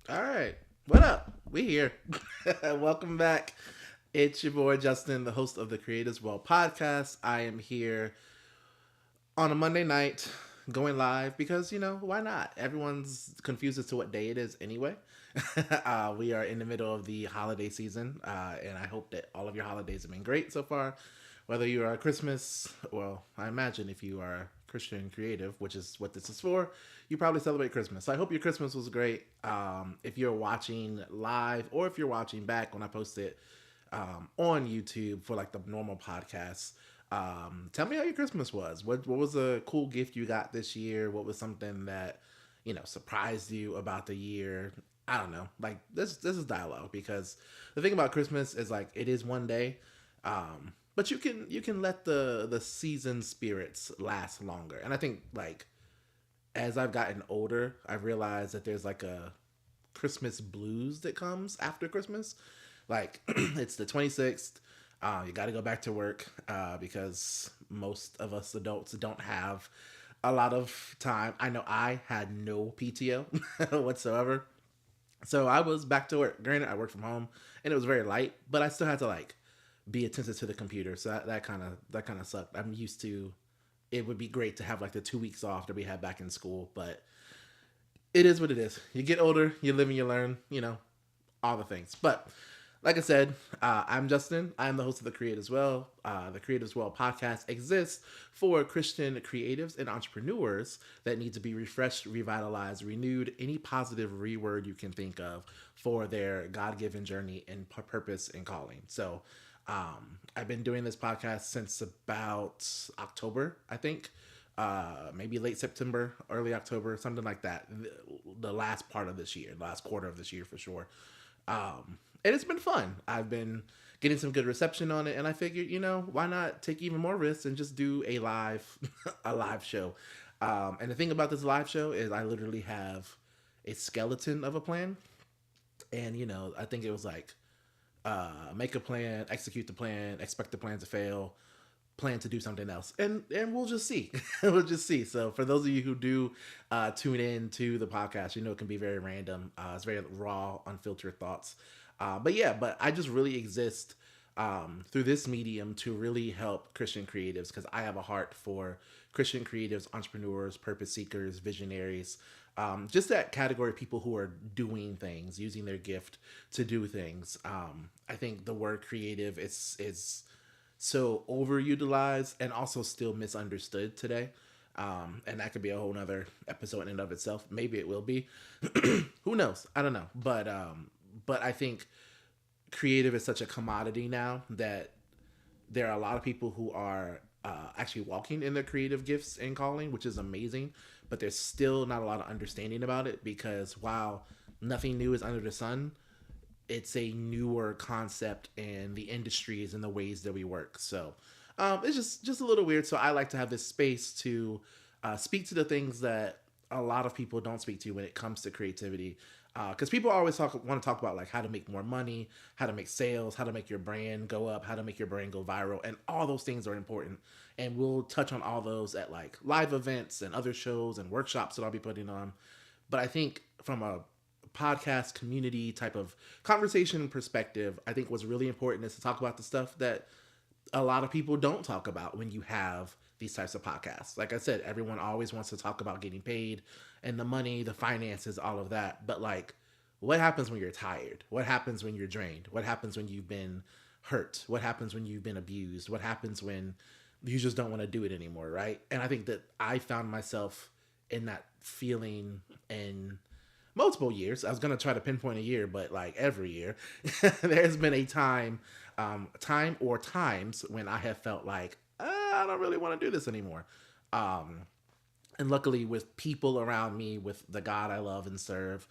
All right. What up? We here. Welcome back. It's your boy Justin, the host of the Creators World podcast. I am here on a Monday night going live because, why not? Everyone's confused as to what day it is anyway. We are in the middle of the holiday season, and I hope that all of your holidays have been great so far. Whether you are Christmas, well, I imagine if you are Christian creative, which is what this is for, you probably celebrate Christmas. So I hope your Christmas was great. If you're watching live or if you're watching back when I post it on YouTube for like the normal podcasts, tell me how your Christmas was. What was a cool gift you got this year? What was something that surprised you about the year? I don't know. Like this is dialogue because the thing about Christmas is like it is one day, but you can let the season spirits last longer. And I think like as I've gotten older, I've realized that there's like a Christmas blues that comes after Christmas. Like it's the 26th. You got to go back to work because most of us adults don't have a lot of time. I know I had no PTO whatsoever. So I was back to work. Granted, I worked from home and it was very light, but I still had to like be attentive to the computer. So that kind of sucked. I'm used to it would be great to have like the 2 weeks off that we had back in school, but it is what it is. You get older, you live and you learn, all the things. But like I said, I'm Justin. I'm the host of The Create as Well. The Create as Well podcast exists for Christian creatives and entrepreneurs that need to be refreshed, revitalized, renewed, any positive reword you can think of for their God given journey and purpose and calling. So I've been doing this podcast since about October, I think. Maybe late September, early October, something like that. The last part of this year, last quarter of this year for sure. And it's been fun. I've been getting some good reception on it, and I figured, why not take even more risks and just do a live, a live show. And the thing about this live show is, I literally have a skeleton of a plan, and I think it was like, make a plan, execute the plan, expect the plan to fail, plan to do something else, and we'll just see. We'll just see. So for those of you who do tune in to the podcast, it can be very random. It's very raw, unfiltered thoughts. But I just really exist through this medium to really help Christian creatives because I have a heart for Christian creatives, entrepreneurs, purpose seekers, visionaries. Just that category of people who are doing things, using their gift to do things. I think the word creative is so overutilized and also still misunderstood today. And that could be a whole nother episode in and of itself. Maybe it will be. Who knows? I don't know. But I think creative is such a commodity now that there are a lot of people who are actually walking in their creative gifts and calling, which is amazing. But there's still not a lot of understanding about it because while nothing new is under the sun, it's a newer concept in the industries and the ways that we work. So it's just a little weird. So I like to have this space to speak to the things that a lot of people don't speak to when it comes to creativity. Because people always want to talk about like how to make more money, how to make sales, how to make your brand go up, how to make your brand go viral, and all those things are important. And we'll touch on all those at like live events and other shows and workshops that I'll be putting on. But I think from a podcast community type of conversation perspective, I think what's really important is to talk about the stuff that a lot of people don't talk about when you have these types of podcasts. Like I said, everyone always wants to talk about getting paid and the money, the finances, all of that. But like, what happens when you're tired? What happens when you're drained? What happens when you've been hurt? What happens when you've been abused? What happens when you just don't want to do it anymore, right? And I think that I found myself in that feeling in multiple years. I was gonna try to pinpoint a year, but like every year, there's been a time or times when I have felt like I don't really want to do this anymore. Um, and luckily, with people around me, with the God I love and serve,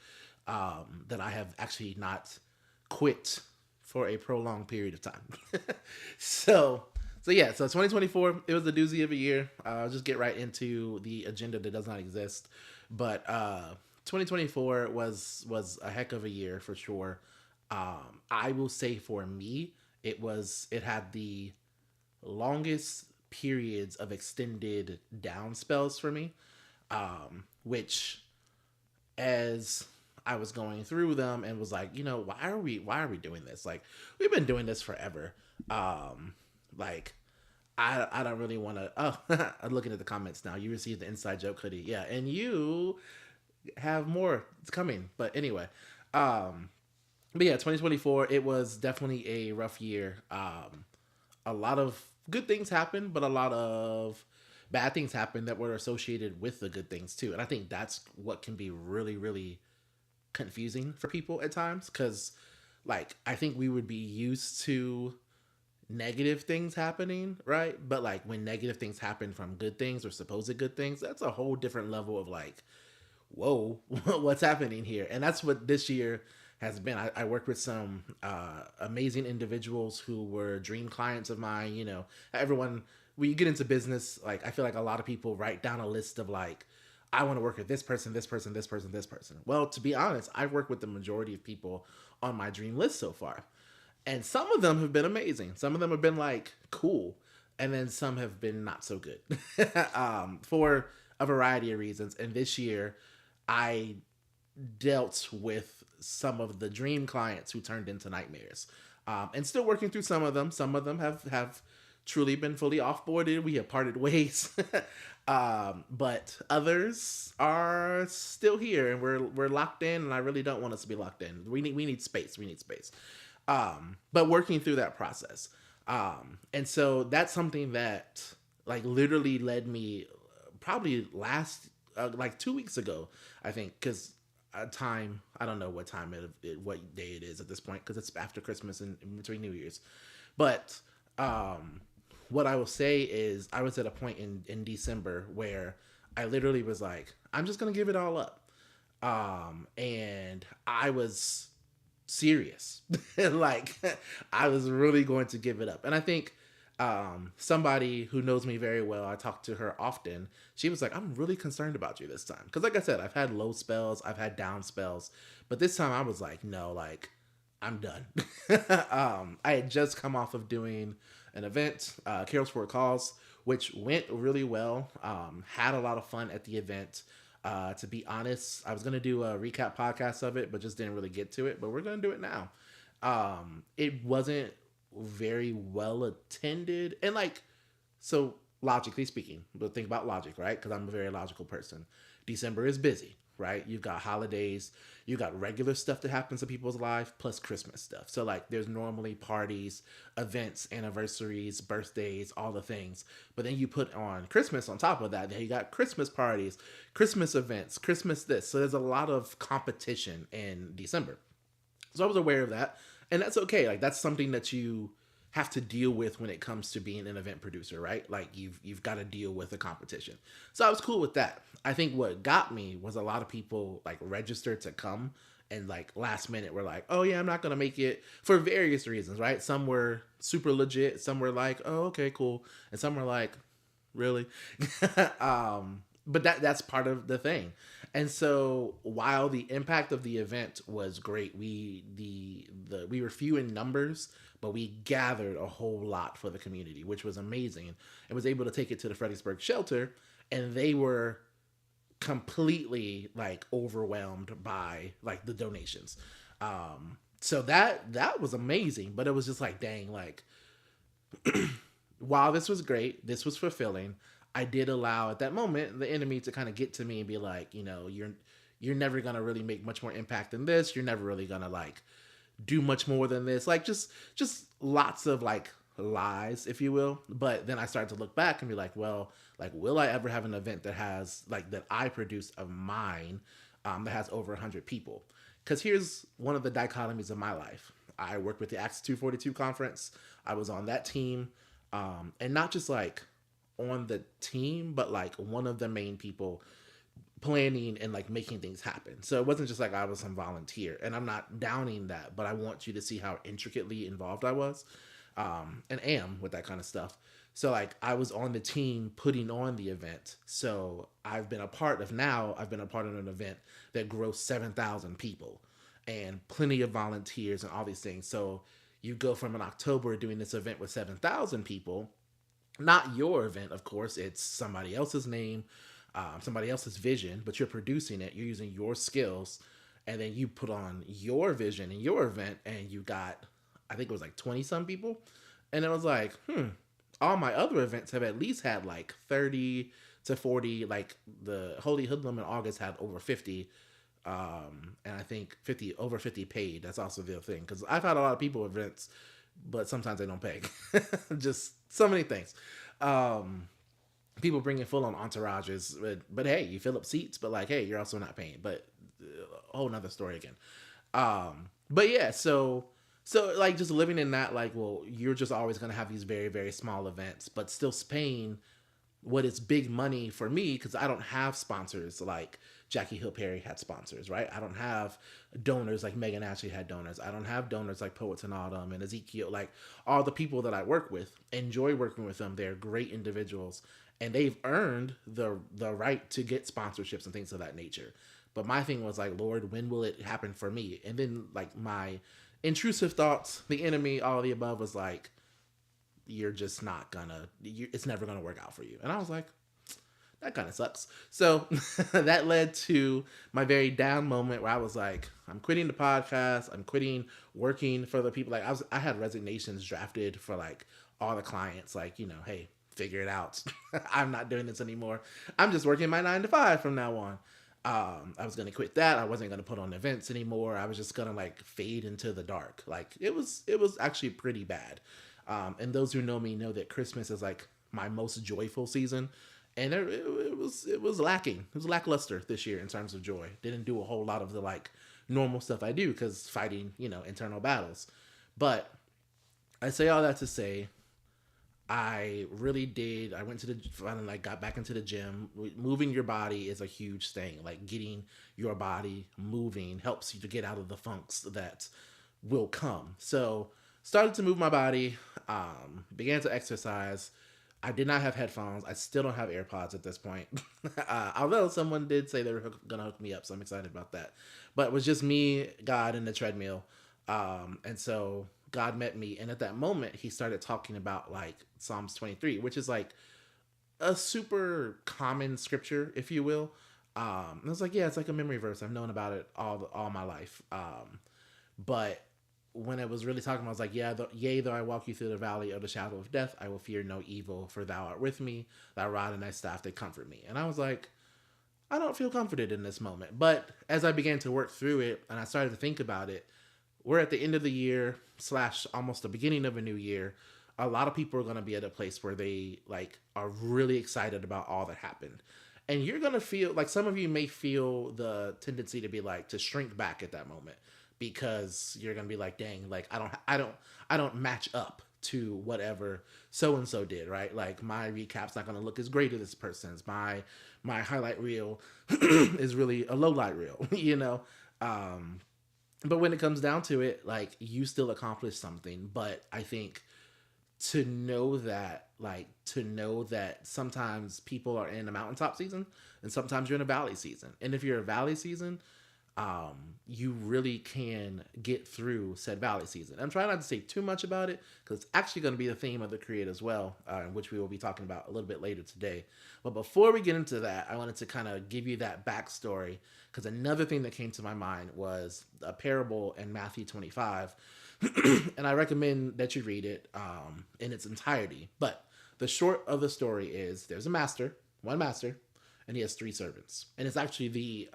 that I have actually not quit for a prolonged period of time. so so 2024, it was a doozy of a year. I'll just get right into the agenda that does not exist. But 2024 was a heck of a year for sure. I will say for me, it had the longest periods of extended down spells for me, which as I was going through them and was like, why are we doing this? Like, we've been doing this forever. Um, like, I don't really want to. Oh, I'm looking at the comments now. You received the inside joke hoodie, yeah, and you have more. It's coming, but anyway, um, but yeah, 2024. It was definitely a rough year. A lot of good things happened, but a lot of bad things happened that were associated with the good things too. And I think that's what can be really, really confusing for people at times because, like, I think we would be used to negative things happening, right? But like when negative things happen from good things or supposed good things, that's a whole different level of like, whoa, what's happening here? And that's what this year has been. I worked with some amazing individuals who were dream clients of mine. Everyone, when you get into business, like I feel like a lot of people write down a list of like, I want to work with this person, this person, this person, this person. Well, to be honest, I've worked with the majority of people on my dream list so far. And some of them have been amazing. Some of them have been like cool. And then some have been not so good for a variety of reasons. And this year, I dealt with some of the dream clients who turned into nightmares, and still working through some of them. Some of them have truly been fully offboarded. We have parted ways, but others are still here, and we're locked in. And I really don't want us to be locked in. We need space. We need space. But working through that process, and so that's something that like literally led me probably last like 2 weeks ago, I think, because time I don't know what time what day it is at this point because it's after Christmas and in between New Year's, but what I will say is I was at a point in December where I literally was like, I'm just gonna give it all up, and I was serious. Like I was really going to give it up. And I think somebody who knows me very well, I talk to her often. She was like, I'm really concerned about you this time. Because like I said, I've had low spells, I've had down spells. But this time I was like, no, like I'm done. I had just come off of doing an event, Carol's for Calls, which went really well. Had a lot of fun at the event. To be honest, I was gonna do a recap podcast of it, but just didn't really get to it. But we're gonna do it now. It wasn't very well attended, and like, so logically speaking, but think about logic, right? Because I'm a very logical person. December is busy, right? You've got holidays, you got regular stuff that happens in people's life, plus Christmas stuff. So like, there's normally parties, events, anniversaries, birthdays, all the things. But then you put on Christmas on top of that. Then you got Christmas parties, Christmas events, Christmas this. So there's a lot of competition in December. So I was aware of that, and that's okay. Like that's something that you have to deal with when it comes to being an event producer, right? Like you've got to deal with the competition. So I was cool with that. I think what got me was a lot of people like registered to come and like last minute were like, "Oh yeah, I'm not going to make it," for various reasons, right? Some were super legit, some were like, "Oh, okay, cool." And some were like, "Really?" But that's part of the thing. And so while the impact of the event was great, we were few in numbers, but we gathered a whole lot for the community, which was amazing. And was able to take it to the Fredericksburg shelter, and they were completely like overwhelmed by like the donations. So that was amazing, but it was just like, dang, like while this was great, this was fulfilling. I did allow at that moment the enemy to kind of get to me and be like, you're never gonna really make much more impact than this. You're never really gonna like do much more than this. Like just lots of like lies, if you will. But then I started to look back and be like, well, like will I ever have an event that has like that I produce of mine, that has over 100 people? Because here's one of the dichotomies of my life. I worked with the Acts 242 conference. I was on that team, and not just like on the team, but like one of the main people planning and like making things happen. So it wasn't just like I was some volunteer, and I'm not downing that, but I want you to see how intricately involved I was, and am with that kind of stuff. So like I was on the team putting on the event. So I've been a part of an event that grossed 7,000 people and plenty of volunteers and all these things. So you go from an October doing this event with 7,000 people, not your event, of course, it's somebody else's name, somebody else's vision, but you're producing it, you're using your skills, and then you put on your vision in your event, and you got, I think it was like 20 some people, and it was like, all my other events have at least had like 30 to 40. Like the Holy Hoodlum in August had over 50, and I think 50 over 50 paid. That's also the thing, because I've had a lot of people events, but sometimes they don't pay. Just so many things. People bringing full on entourages, but hey, you fill up seats, but like, hey, you're also not paying. But a whole nother story again. But yeah, so like just living in that, like, well, you're just always gonna have these very very small events, but still paying what is big money for me, because I don't have sponsors like Jackie Hill Perry had sponsors, right? I don't have donors like Megan Ashley had donors. I don't have donors like Poets and Autumn and Ezekiel. Like all the people that I work with, enjoy working with them. They're great individuals, and they've earned the right to get sponsorships and things of that nature. But my thing was like, Lord, when will it happen for me? And then like my intrusive thoughts, the enemy, all the above was like, you're just not gonna, it's never gonna work out for you. And I was like, that kind of sucks. So that led to my very down moment where I was like, I'm quitting the podcast. I'm quitting working for the people. Like I had resignations drafted for like all the clients. Like, hey, figure it out. I'm not doing this anymore. I'm just working my 9 to 5 from now on. I was gonna quit that. I wasn't gonna put on events anymore. I was just gonna like fade into the dark. Like it was actually pretty bad. And those who know me know that Christmas is like my most joyful season, and it was lacking. It was lackluster this year in terms of joy. Didn't do a whole lot of the like normal stuff I do because fighting internal battles. But I say all that to say, I really did. I went to the finally like got back into the gym. Moving your body is a huge thing. Like getting your body moving helps you to get out of the funks that will come. So started to move my body. Began to exercise. I did not have headphones. I still don't have AirPods at this point. Although someone did say they were gonna hook me up, so I'm excited about that. But it was just me, God, and the treadmill. And so God met me, and at that moment, He started talking about like Psalms 23, which is like a super common scripture, if you will. I was like, yeah, it's like a memory verse. I've known about it all my life. But when it was really talking about, I was like, yeah, yea, though I walk you through the valley of the shadow of death, I will fear no evil, for thou art with me, thy rod and thy staff, they comfort me. And I was like, I don't feel comforted in this moment. But as I began to work through it and I started to think about it, we're at the end of the year / almost the beginning of a new year. A lot of people are going to be at a place where they like are really excited about all that happened. And you're going to feel like some of you may feel the tendency to be like to shrink back at that moment, because you're going to be like, dang, like I don't match up to whatever so and so did, right? Like my recap's not going to look as great as this person's. My highlight reel is really a low light reel, Um, but when it comes down to it, like you still accomplished something. But I think to know that sometimes people are in a mountaintop season and sometimes you're in a valley season. And if you're a valley season, you really can get through said valley season. I'm trying not to say too much about it because it's actually going to be the theme of the Create as well, which we will be talking about a little bit later today. But before we get into that, I wanted to kind of give you that backstory, because another thing that came to my mind was a parable in Matthew 25. And I recommend that you read it in its entirety. But the short of the story is there's one master, and he has 3 servants. And it's actually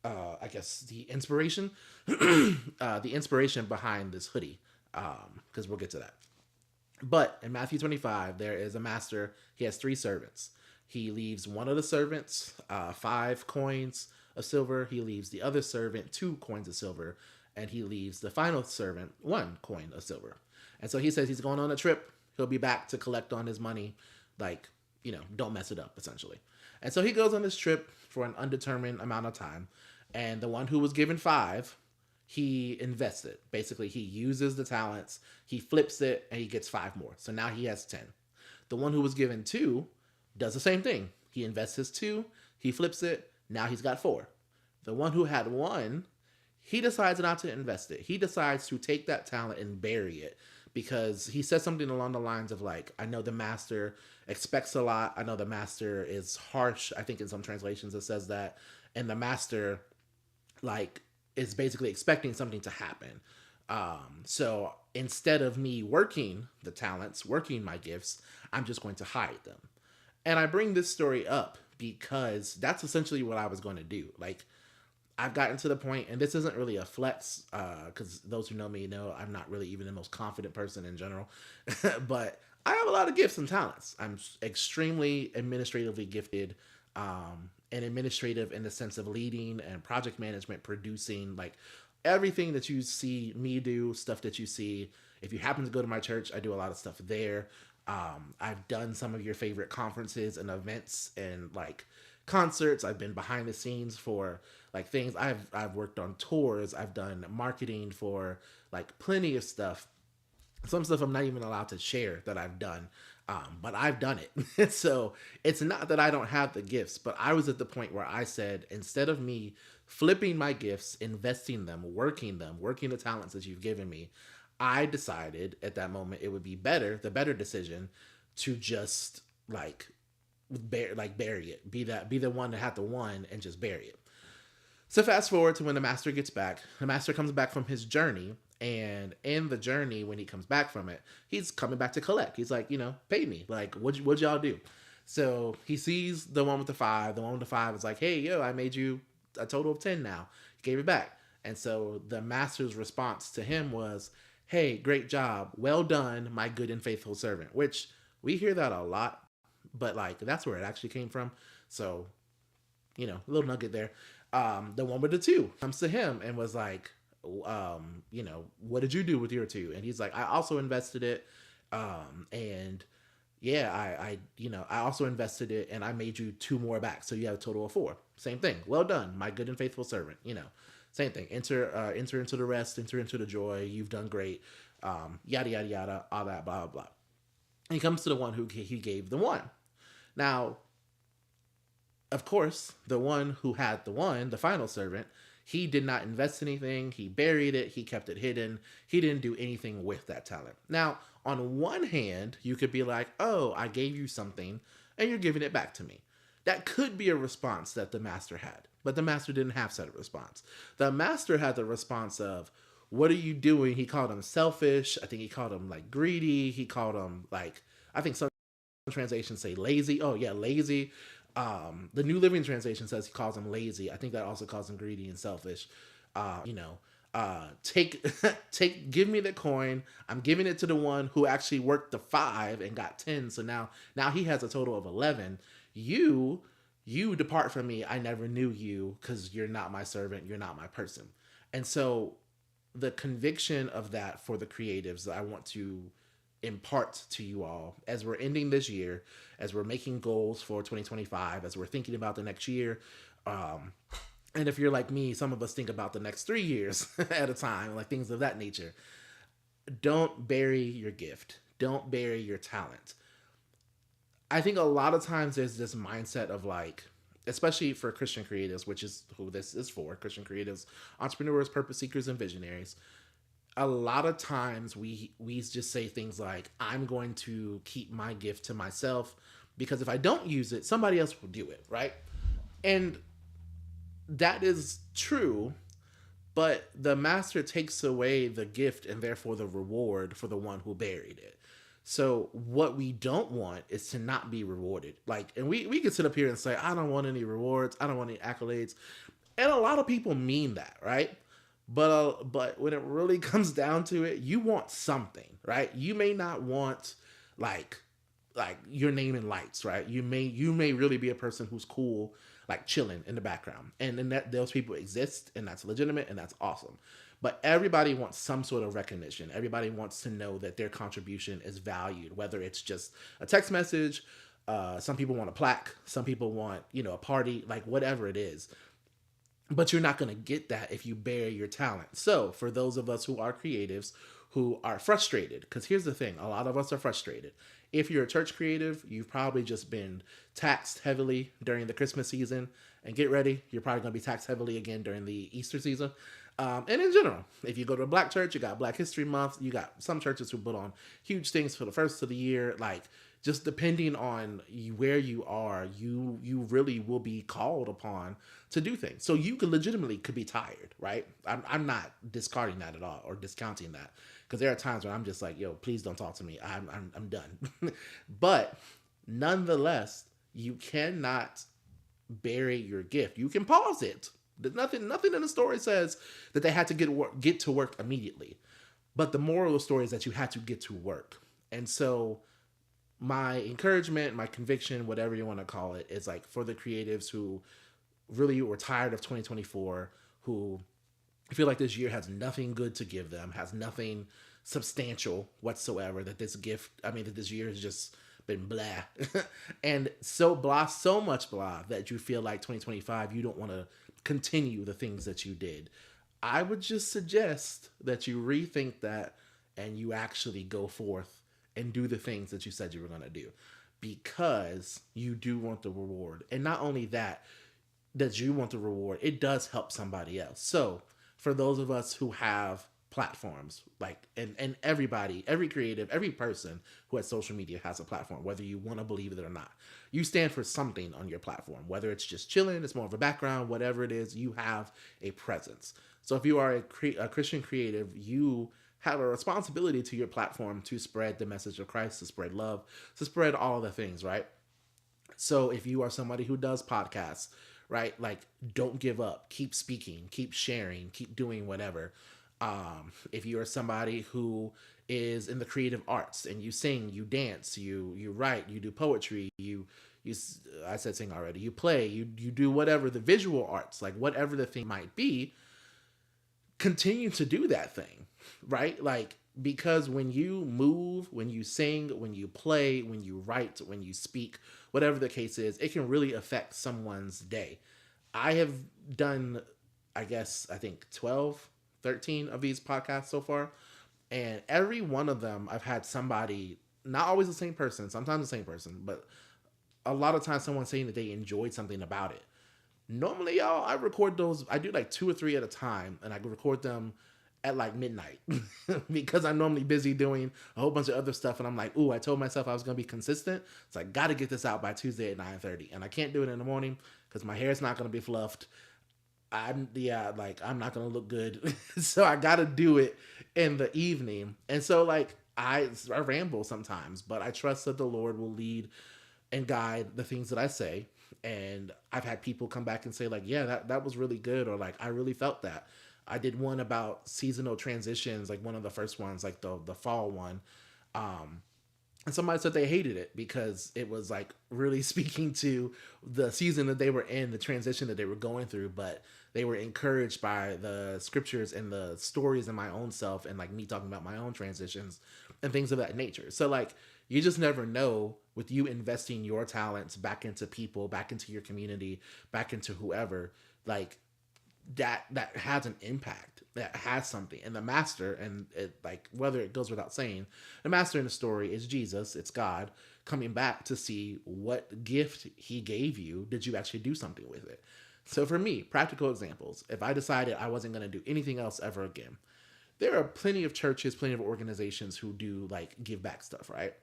I guess the inspiration, the inspiration behind this hoodie, because we'll get to that. But in Matthew 25, there is a master. He has 3 servants. He leaves one of the servants 5 coins of silver. He leaves the other servant 2 coins of silver, and he leaves the final servant 1 coin of silver. And so he says he's going on a trip. He'll be back to collect on his money. Like, don't mess it up, essentially. And so he goes on this trip for an undetermined amount of time. And the one who was given 5, he invests it. Basically, he uses the talents, he flips it, and he gets 5 more. So now he has 10. The one who was given 2 does the same thing. He invests his 2, he flips it, now he's got 4. The one who had 1, he decides not to invest it. He decides to take that talent and bury it, because he says something along the lines of like, I know the master expects a lot. I know the master is harsh. I think in some translations it says that. And the master like is basically expecting something to happen. So instead of me working the talents, working my gifts, I'm just going to hide them. And I bring this story up because that's essentially what I was going to do. Like, I've gotten to the point, and this isn't really a flex, because those who know me know I'm not really even the most confident person in general, but I have a lot of gifts and talents. I'm extremely administratively gifted, and administrative in the sense of leading and project management, producing, like everything that you see me do, stuff that you see. If you happen to go to my church, I do a lot of stuff there. I've done some of your favorite conferences and events and like concerts. I've been behind the scenes for like things. I've worked on tours. I've done marketing for like plenty of stuff. Some stuff I'm not even allowed to share that I've done, but I've done it. So it's not that I don't have the gifts, but I was at the point where I said, instead of me flipping my gifts, investing them, working the talents that you've given me, I decided at that moment it would be better, the better decision, to just bury it, be the one that had the one and just bury it. So fast forward to when the master gets back. The master comes back from his journey, and in the journey, when he comes back from it, he's coming back to collect. He's like, pay me. Like, what'd y'all do? So he sees the one with the five. The one with the five is like, hey, yo, I made you a total of 10 now. He gave it back. And so the master's response to him was, hey, great job. Well done, my good and faithful servant. Which we hear that a lot, but like that's where it actually came from. So, a little nugget there. The one with the two comes to him and was like, what did you do with your two? And he's like, I also invested it. And yeah, I also invested it and I made you two more back. So you have a total of four. Same thing. Well done, my good and faithful servant. Same thing. Enter into the rest, enter into the joy. You've done great. Yada, yada, yada, all that, blah, blah, blah. And he comes to the one who he gave the one. Now, of course, the one who had the one, the final servant, he did not invest anything. He buried it. He kept it hidden. He didn't do anything with that talent. Now, on one hand, you could be like, oh, I gave you something and you're giving it back to me. That could be a response that the master had, but the master didn't have such a response. The master had the response of, what are you doing? He called him selfish. I think he called him like greedy. He called him like, I think some translations say lazy. Oh yeah, lazy. The New Living Translation says he calls him lazy. I think that also calls him greedy and selfish. Take give me the coin. I'm giving it to the one who actually worked the 5 and got 10. So now he has a total of 11. You depart from me. I never knew you because you're not my servant. You're not my person. And so the conviction of that for the creatives that I want to impart to you all as we're ending this year, as we're making goals for 2025, as we're thinking about the next year. And if you're like me, some of us think about the next 3 years at a time, like things of that nature. Don't bury your gift. Don't bury your talent. I think a lot of times there's this mindset of like, especially for Christian creatives, which is who this is for, Christian creatives, entrepreneurs, purpose seekers, and visionaries. A lot of times we just say things like, I'm going to keep my gift to myself because if I don't use it, somebody else will do it, right? And that is true, but the master takes away the gift and therefore the reward for the one who buried it. So what we don't want is to not be rewarded. Like, and we can sit up here and say, I don't want any rewards. I don't want any accolades. And a lot of people mean that, right? But when it really comes down to it, you want something, right? You may not want like your name in lights, right? You may really be a person who's cool, like chilling in the background, and then that those people exist, and that's legitimate and that's awesome. But everybody wants some sort of recognition. Everybody wants to know that their contribution is valued, whether it's just a text message. Some people want a plaque. Some people want a party, like whatever it is. But you're not going to get that if you bury your talent. So for those of us who are creatives, who are frustrated, because here's the thing, a lot of us are frustrated. If you're a church creative, you've probably just been taxed heavily during the Christmas season. And get ready, you're probably going to be taxed heavily again during the Easter season. And in general, if you go to a black church, you got Black History Month. You got some churches who put on huge things for the first of the year. Like, just depending on where you are, you really will be called upon to do things. So you could be tired, right? I'm not discarding that at all or discounting that, because there are times when I'm just like, yo, please don't talk to me. I'm done. But nonetheless, you cannot bury your gift. You can pause it. There's nothing in the story says that they had to get to work immediately. But the moral of the story is that you had to get to work. And so my encouragement, my conviction, whatever you want to call it, is like for the creatives who really were tired of 2024, who feel like this year has nothing good to give them, has nothing substantial whatsoever, that that this year has just been blah. And so much blah that you feel like 2025, you don't want to continue the things that you did. I would just suggest that you rethink that and you actually go forth and do the things that you said you were going to do, because you do want the reward. And not only that you want the reward, it does help somebody else. So for those of us who have platforms, like, and everybody, every creative, every person who has social media has a platform, whether you want to believe it or not. You stand for something on your platform, whether it's just chilling, it's more of a background, whatever it is, you have a presence. So if you are a Christian creative, you have a responsibility to your platform to spread the message of Christ, to spread love, to spread all the things, right? So if you are somebody who does podcasts, right, like, don't give up, keep speaking, keep sharing, keep doing whatever. If you are somebody who is in the creative arts and you sing, you dance, you write, you do poetry, you I said sing already, you play, you do whatever, the visual arts, like whatever the thing might be, continue to do that thing, right? Like, because when you move, when you sing, when you play, when you write, when you speak, whatever the case is, it can really affect someone's day. I have done, I think 12, 13 of these podcasts so far. And every one of them, I've had somebody, not always the same person, sometimes the same person, but a lot of times someone saying that they enjoyed something about it. Normally, y'all, I record those. I do like 2 or 3 at a time, and I record them at like midnight because I'm normally busy doing a whole bunch of other stuff. And I'm like, ooh, I told myself I was gonna be consistent, so I got to get this out by Tuesday at 9:30, and I can't do it in the morning because my hair's not gonna be fluffed. I'm not gonna look good, so I got to do it in the evening. And so like I ramble sometimes, but I trust that the Lord will lead and guide the things that I say. And I've had people come back and say like, yeah, that was really good, or like, I really felt that. I did one about seasonal transitions, like one of the first ones, like the fall one. Um, and somebody said they hated it because it was like really speaking to the season that they were in, the transition that they were going through, but they were encouraged by the scriptures and the stories in my own self, and like me talking about my own transitions and things of that nature. So like, you just never know, with you investing your talents back into people, back into your community, back into whoever, like, that has an impact, that has something. And the master, and it, like, whether it goes without saying, the master in the story is Jesus, it's God coming back to see what gift he gave you, did you actually do something with it. So for me, practical examples, if I decided I wasn't going to do anything else ever again, there are plenty of churches, plenty of organizations who do like give back stuff, right?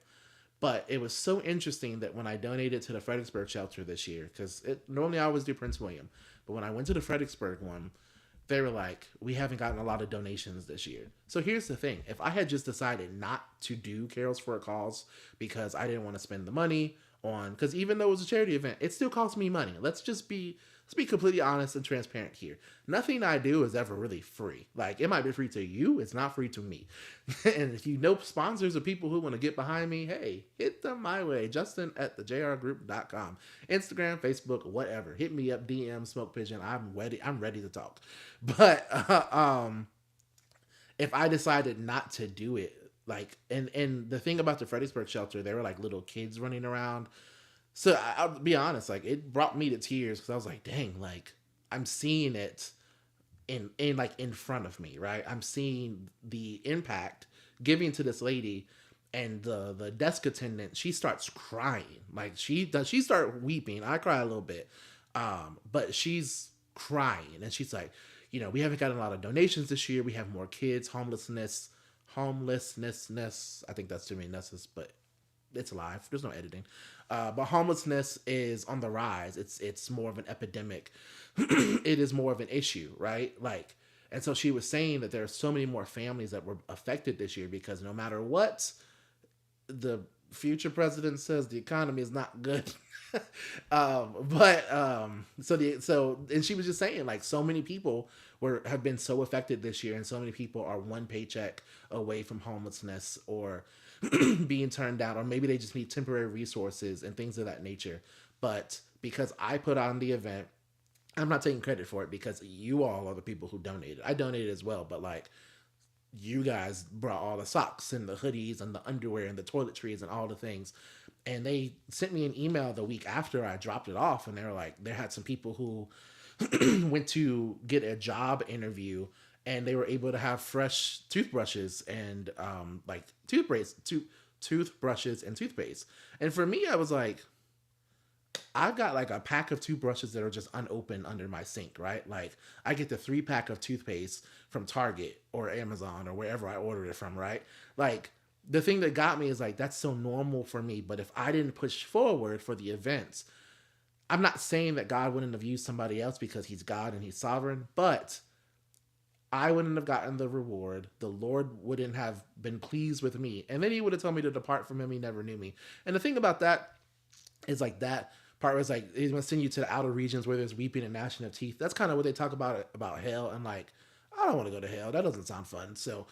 But it was so interesting that when I donated to the Fredericksburg shelter this year, because normally I always do Prince William, but when I went to the Fredericksburg one, they were like, we haven't gotten a lot of donations this year. So here's the thing. If I had just decided not to do Carols for a Cause because I didn't want to spend the money on, because even though it was a charity event, it still cost me money. Let's be completely honest and transparent here. Nothing I do is ever really free. Like, it might be free to you, it's not free to me. And if you know sponsors or people who want to get behind me, hey, hit them my way. Justin at thejrgroup.com. Instagram, Facebook, whatever. Hit me up, DM, Smoke Pigeon. I'm ready to talk. But if I decided not to do it, like, and the thing about the Fredericksburg shelter, there were like little kids running around. So I'll be honest, like, it brought me to tears because I was like, dang, like, I'm seeing it in front of me, right? I'm seeing the impact giving to this lady, and the desk attendant, she starts crying. Like, she start weeping. I cry a little bit. But she's crying, and she's like, we haven't gotten a lot of donations this year. We have more kids, homelessness. I think that's too many nesses, but it's live. There's no editing. But homelessness is on the rise. It's more of an epidemic. It is more of an issue, right? Like, and so she was saying that there are so many more families that were affected this year because no matter what the future president says, the economy is not good. So and she was just saying like so many people were have been so affected this year, and so many people are one paycheck away from homelessness or being turned down, or maybe they just need temporary resources and things of that nature. But because I put on the event, I'm not taking credit for it because you all are the people who donated. I donated as well, but like you guys brought all the socks and the hoodies and the underwear and the toiletries and all the things. And they sent me an email the week after I dropped it off, and they were like, there had some people who went to get a job interview and they were able to have fresh toothbrushes and like toothbrushes and toothpaste. And for me, I was like, I've got like a pack of toothbrushes that are just unopened under my sink, right? Like I get the 3 pack of toothpaste from Target or Amazon or wherever I ordered it from, right? Like the thing that got me is like that's so normal for me. But if I didn't push forward for the events, I'm not saying that God wouldn't have used somebody else because he's God and he's sovereign, but I wouldn't have gotten the reward. The Lord wouldn't have been pleased with me. And then he would have told me to depart from him. He never knew me. And the thing about that is like that part was like he's gonna send you to the outer regions where there's weeping and gnashing of teeth. That's kind of what they talk about hell. And like, I don't want to go to hell. That doesn't sound fun. So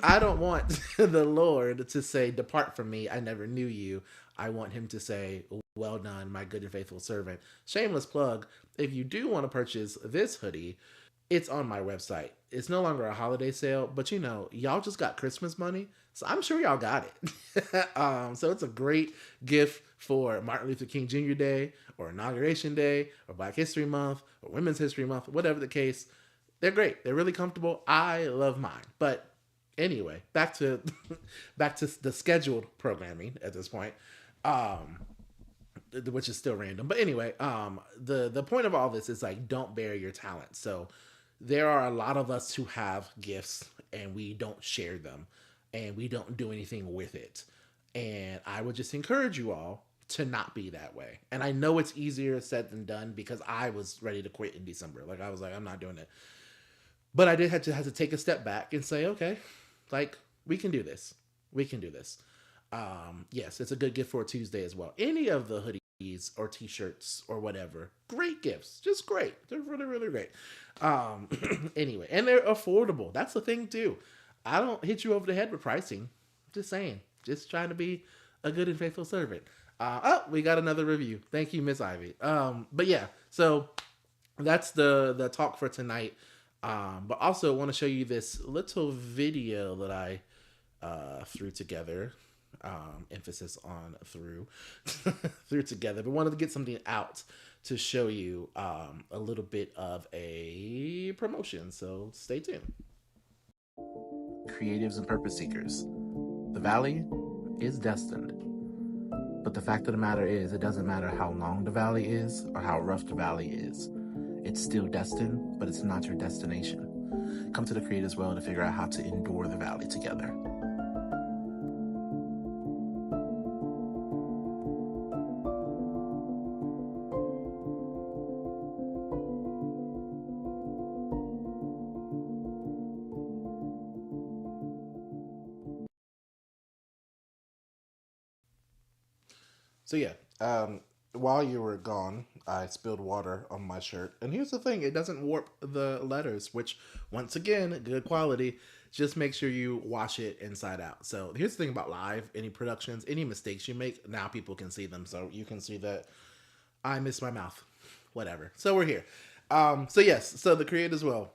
I don't want the Lord to say, "Depart from me. I never knew you." I want him to say, "Well done, my good and faithful servant." Shameless plug. If you do want to purchase this hoodie, it's on my website. It's no longer a holiday sale, but you know, y'all just got Christmas money, so I'm sure y'all got it. So it's a great gift for Martin Luther King Jr. Day or Inauguration Day or Black History Month or Women's History Month, whatever the case. They're great. They're really comfortable. I love mine. But anyway, back to back to the scheduled programming at this point. Um, which is still random. But anyway, the point of all this is like don't bury your talent. So there are a lot of us who have gifts and we don't share them and we don't do anything with it. And I would just encourage you all to not be that way. And I know it's easier said than done because I was ready to quit in December. Like I was like, I'm not doing it. But I did have to take a step back and say, okay, like we can do this. We can do this. Yes, it's a good gift for a Tuesday as well. Any of the hoodies or t-shirts or whatever, great gifts, just great. They're really, really great. Um, anyway, and they're affordable. That's the thing too. I don't hit you over the head with pricing. Just saying, just trying to be a good and faithful servant. Oh, we got another review. Thank you, Miss Ivy. But yeah, so that's the talk for tonight. But also want to show you this little video that I threw together. Emphasis on through through together, but wanted to get something out to show you a little bit of a promotion. So stay tuned. Creatives and purpose seekers, the valley is destined. But the fact of the matter is, it doesn't matter how long the valley is or how rough the valley is. It's still destined, but it's not your destination. Come to the Creators Well to figure out how to endure the valley together. So yeah, while you were gone, I spilled water on my shirt. And here's the thing, it doesn't warp the letters, which once again, good quality. Just make sure you wash it inside out. So here's the thing about live, any productions, any mistakes you make, now people can see them. So you can see that I missed my mouth. Whatever. So we're here. So yes, so the Create as Well.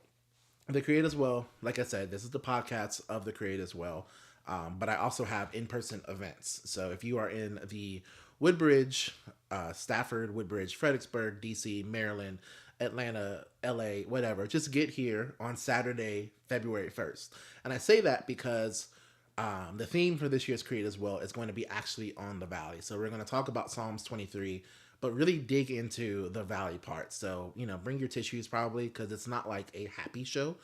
The Create as Well, like I said, this is the podcast of the Create as Well. But I also have in-person events. So if you are in the Woodbridge, Stafford, Woodbridge, Fredericksburg, DC, Maryland, Atlanta, LA, whatever, just get here on Saturday, February 1st. And I say that because the theme for this year's Create as Well is going to be actually on the Valley. So we're going to talk about Psalms 23, but really dig into the Valley part. So, you know, bring your tissues probably because it's not like a happy show.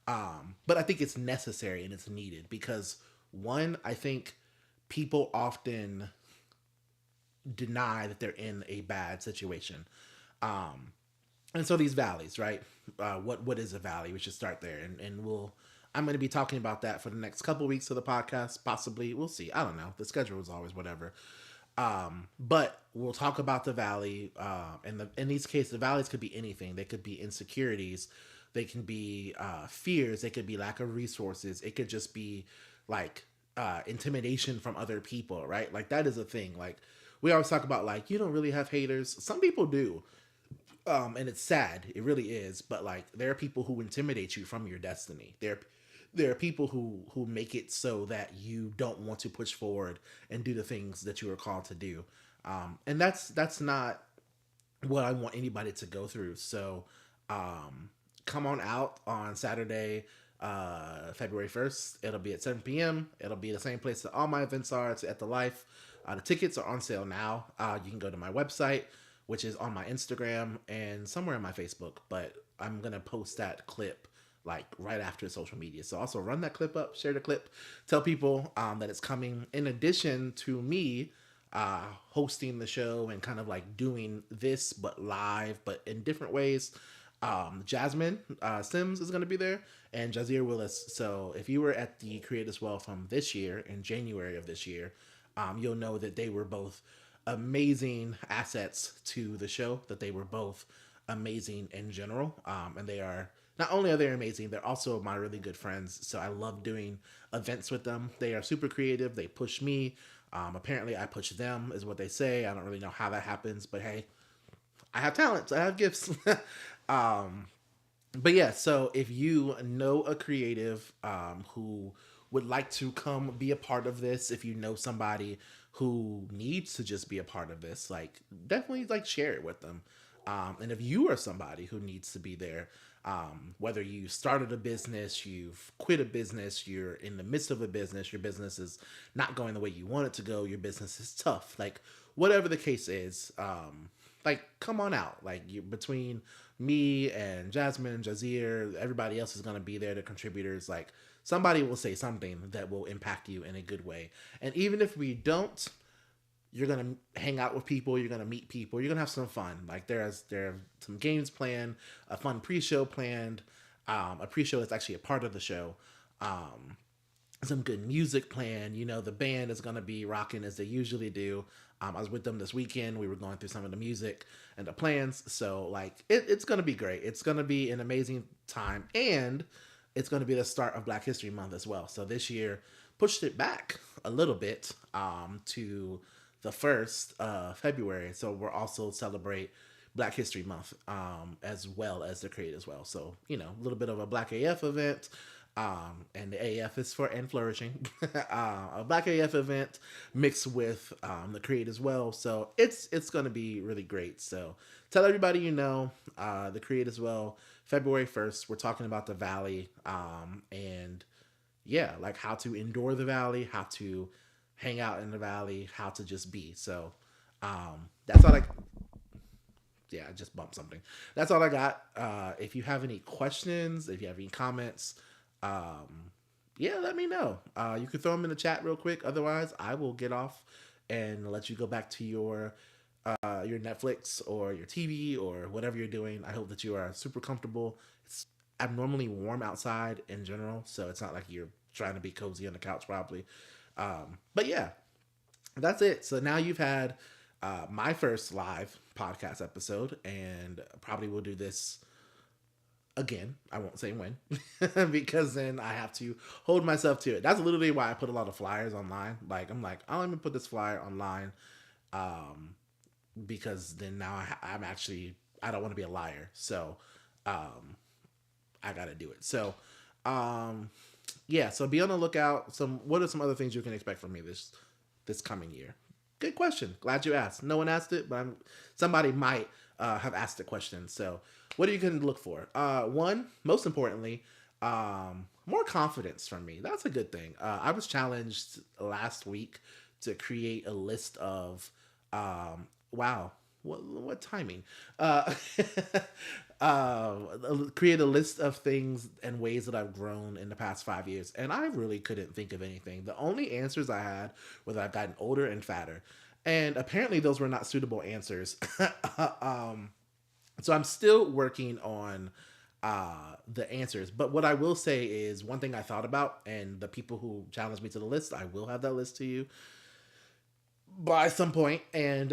But I think it's necessary and it's needed because one, I think people often deny that they're in a bad situation. Um, and so these valleys, right? What is a valley? We should start there, and we'll. I'm going to be talking about that for the next couple weeks of the podcast. Possibly, we'll see. I don't know. The schedule is always whatever. But we'll talk about the valley. In these cases, the valleys could be anything. They could be insecurities. They can be fears. They could be lack of resources. It could just be like intimidation from other people, right? Like that is a thing. Like we always talk about, like you don't really have haters. Some people do, and it's sad. It really is. But like there are people who intimidate you from your destiny. There are people who make it so that you don't want to push forward and do the things that you are called to do. And that's not what I want anybody to go through. So come on out on Saturday, February 1st. It'll be at 7 p.m. It'll be the same place that all my events are. It's at the Life. The tickets are on sale now. You can go to my website, which is on my Instagram and somewhere on my Facebook. But I'm going to post that clip like right after social media. So also run that clip up, share the clip, tell people that it's coming. In addition to me hosting the show and kind of like doing this, but live, but in different ways. Jasmine Sims is going to be there, and Jazeer Willis. So if you were at the Create as Well from this year, in January of this year, you'll know that they were both amazing assets to the show, that they were both amazing in general. And they are, not only are they amazing, they're also my really good friends. So I love doing events with them. They are super creative. They push me. Apparently I push them is what they say. I don't really know how that happens, but hey, I have talents. I have gifts. um, but yeah, so if you know a creative who would like to come be a part of this, if you know somebody who needs to just be a part of this, like definitely like share it with them. And if you are somebody who needs to be there, whether you started a business, you've quit a business, you're in the midst of a business, your business is not going the way you want it to go, your business is tough, like whatever the case is, like come on out. Like you, between me and Jasmine, Jazeer, everybody else is going to be there, the contributors. Like somebody will say something that will impact you in a good way. And even if we don't, you're gonna hang out with people, you're gonna meet people, you're gonna have some fun. Like there are some games planned, a fun pre-show planned, a pre-show that's actually a part of the show, um, some good music planned. You know, the band is gonna be rocking as they usually do. I was with them this weekend. We were going through some of the music and the plans. So like it's gonna be great. It's gonna be an amazing time, and it's gonna be the start of Black History Month as well. So this year pushed it back a little bit to the 1st of February. So we'll also celebrate Black History Month as well as the Create as Well. So, you know, a little bit of a Black AF event. And the AF is for and flourishing. A Black AF event mixed with the Create as Well. So it's going to be really great. So tell everybody you know, the Create as Well, February 1st. We're talking about the Valley and yeah, like how to endure the Valley, how to hang out in the Valley, how to just be. So that's all yeah, I just bumped something. That's all I got. If you have any questions, if you have any comments, yeah, let me know. You can throw them in the chat real quick. Otherwise, I will get off and let you go back to your Netflix or your TV or whatever you're doing. I hope that you are super comfortable. It's abnormally warm outside in general, so it's not like you're trying to be cozy on the couch probably. But yeah, that's it. So now you've had my first live podcast episode, and probably will do this again. I won't say when because then I have to hold myself to it. That's literally why I put a lot of flyers online. Like I'm like, I'll even put this flyer online because then now I'm actually, I don't want to be a liar. So I got to do it. So yeah, so be on the lookout. What are some other things you can expect from me this coming year? Good question. Glad you asked. No one asked it, but somebody might have asked the question. So, what are you going to look for? One, most importantly, more confidence from me. That's a good thing. I was challenged last week to create a list of, wow, what timing? create a list of things and ways that I've grown in the past 5 years, and I really couldn't think of anything. The only answers I had were that I've gotten older and fatter, and apparently those were not suitable answers. um, so I'm still working on the answers. But what I will say is one thing I thought about, and the people who challenged me to the list, I will have that list to you by some point. And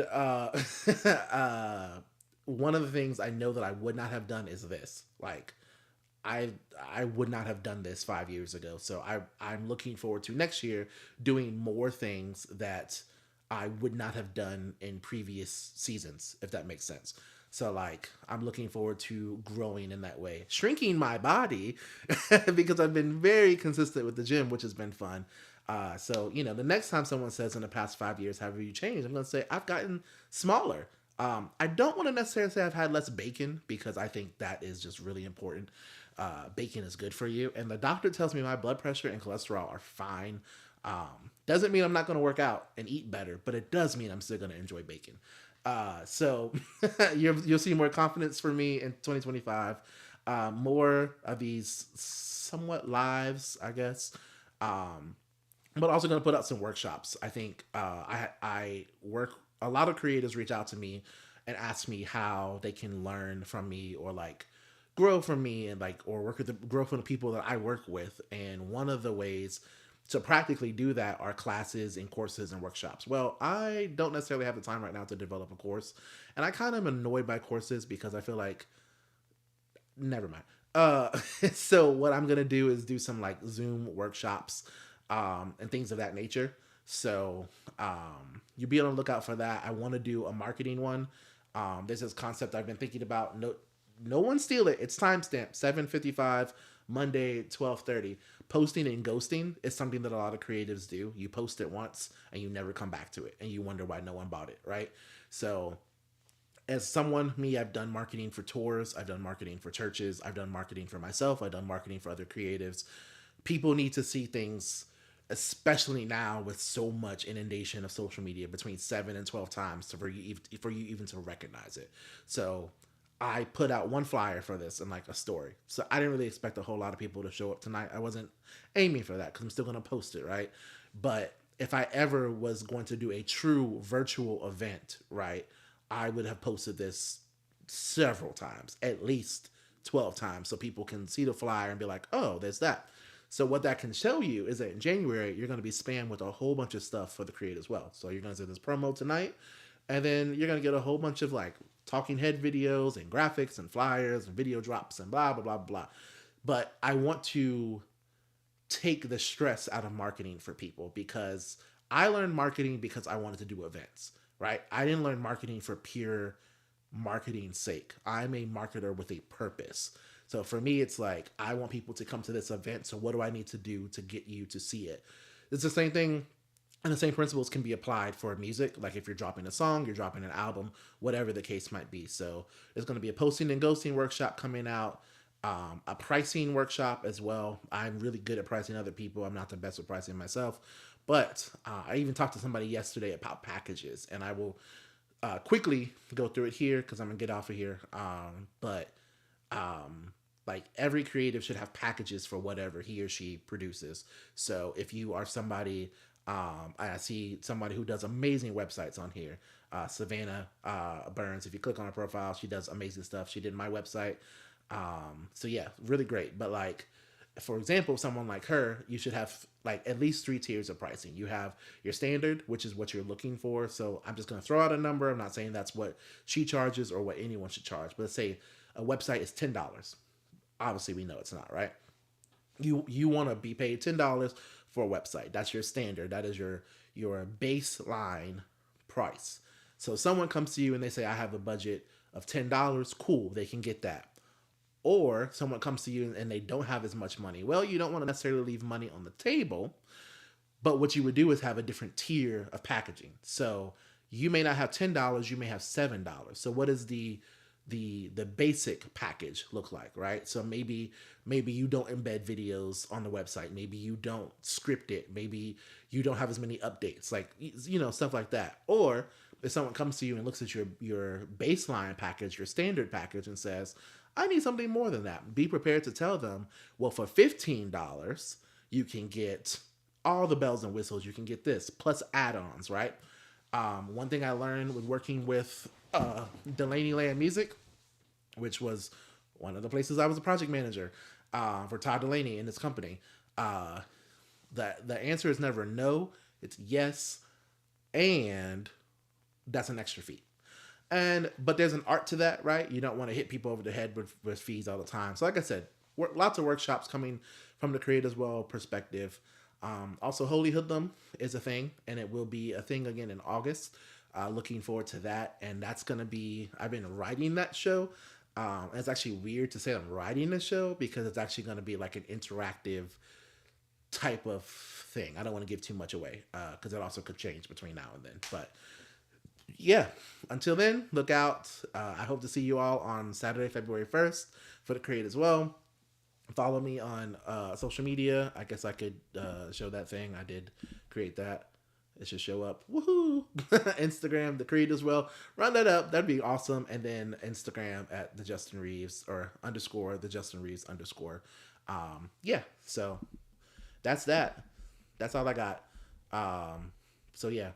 one of the things I know that I would not have done is this. Like, I I would not have done this 5 years ago. So I'm looking forward to next year doing more things that I would not have done in previous seasons, if that makes sense. So like I'm looking forward to growing in that way, shrinking my body because I've been very consistent with the gym, which has been fun. So the next time someone says in the past 5 years, "How have you changed?" I'm gonna say I've gotten smaller. I don't want to necessarily say I've had less bacon because I think that is just really important. Bacon is good for you, and the doctor tells me my blood pressure and cholesterol are fine. Doesn't mean I'm not going to work out and eat better, but it does mean I'm still going to enjoy bacon. So you'll see more confidence for me in 2025. More of these somewhat lives, I guess. Um, but also going to put out some workshops. I think I work. A lot of creators reach out to me and ask me how they can learn from me or like grow from me and like or work with grow from the people that I work with. And one of the ways to practically do that are classes and courses and workshops. Well, I don't necessarily have the time right now to develop a course, and I kind of am annoyed by courses because I feel like never mind. So what I'm gonna do is do some like Zoom workshops, and things of that nature. So you'll be on the lookout for that. I want to do a marketing one. There's this concept I've been thinking about. No one steal it. It's timestamp 7:55 Monday 12:30. Posting and ghosting is something that a lot of creatives do. You post it once and you never come back to it, and you wonder why no one bought it, right? So as someone, me, I've done marketing for tours, I've done marketing for churches, I've done marketing for myself, I've done marketing for other creatives. People need to see things, especially now with so much inundation of social media, between 7 and 12 times for you even to recognize it. So I put out one flyer for this and like a story. So I didn't really expect a whole lot of people to show up tonight. I wasn't aiming for that because I'm still going to post it, right? But if I ever was going to do a true virtual event, right, I would have posted this several times, at least 12 times, so people can see the flyer and be like, oh, there's that. So what that can show you is that in January, you're going to be spammed with a whole bunch of stuff for the create as well. So you're going to see this promo tonight, and then you're going to get a whole bunch of like talking head videos and graphics and flyers and video drops and blah, blah, blah, blah. But I want to take the stress out of marketing for people because I learned marketing because I wanted to do events, right? I didn't learn marketing for pure marketing's sake. I'm a marketer with a purpose. So for me, it's like, I want people to come to this event. So what do I need to do to get you to see it? It's the same thing, and the same principles can be applied for music. Like if you're dropping a song, you're dropping an album, whatever the case might be. So there's going to be a posting and ghosting workshop coming out, a pricing workshop as well. I'm really good at pricing other people. I'm not the best at pricing myself, but I even talked to somebody yesterday about packages, and I will quickly go through it here because I'm gonna get off of here. But like every creative should have packages for whatever he or she produces. So if you are somebody, I see somebody who does amazing websites on here, Savannah Burns. If you click on her profile, she does amazing stuff. She did my website. So yeah, really great. But like, for example, someone like her, you should have like at least 3 tiers of pricing. You have your standard, which is what you're looking for. So I'm just going to throw out a number. I'm not saying that's what she charges or what anyone should charge, but let's say a website is $10. Obviously, we know it's not, right? You want to be paid $10 for a website. That's your standard. That is your baseline price. So if someone comes to you and they say, I have a budget of $10, cool, they can get that. Or someone comes to you and they don't have as much money. Well, you don't want to necessarily leave money on the table, but what you would do is have a different tier of packaging. So you may not have $10, you may have $7. So what is the basic package look like, right? So maybe you don't embed videos on the website, maybe you don't script it, maybe you don't have as many updates, like stuff like that. Or if someone comes to you and looks at your baseline package, your standard package, and says, I need something more than that. Be prepared to tell them, well, for $15, you can get all the bells and whistles. You can get this plus add-ons, right? One thing I learned with working with Delaney Land Music, which was one of the places I was a project manager for Todd Delaney and his company. Uh, the answer is never no. It's yes, and that's an extra fee. And but there's an art to that, right? You don't want to hit people over the head with fees all the time. So like I said, lots of workshops coming from the Create as Well perspective. Also, Holy Hoodlum is a thing, and it will be a thing again in August. Looking forward to that, and that's gonna be. I've been writing that show. It's actually weird to say I'm writing the show because it's actually gonna be like an interactive type of thing. I don't want to give too much away because it also could change between now and then. But yeah, until then, look out. I hope to see you all on Saturday, February 1st for the Create as Well. Follow me on social media. I guess I could show that thing. I did create that. It should show up. Woohoo! Instagram, the Create as Well. Run that up. That'd be awesome. And then Instagram at the Justin Reeves or underscore the Justin Reeves underscore. Yeah. So that's that. That's all I got. So yeah.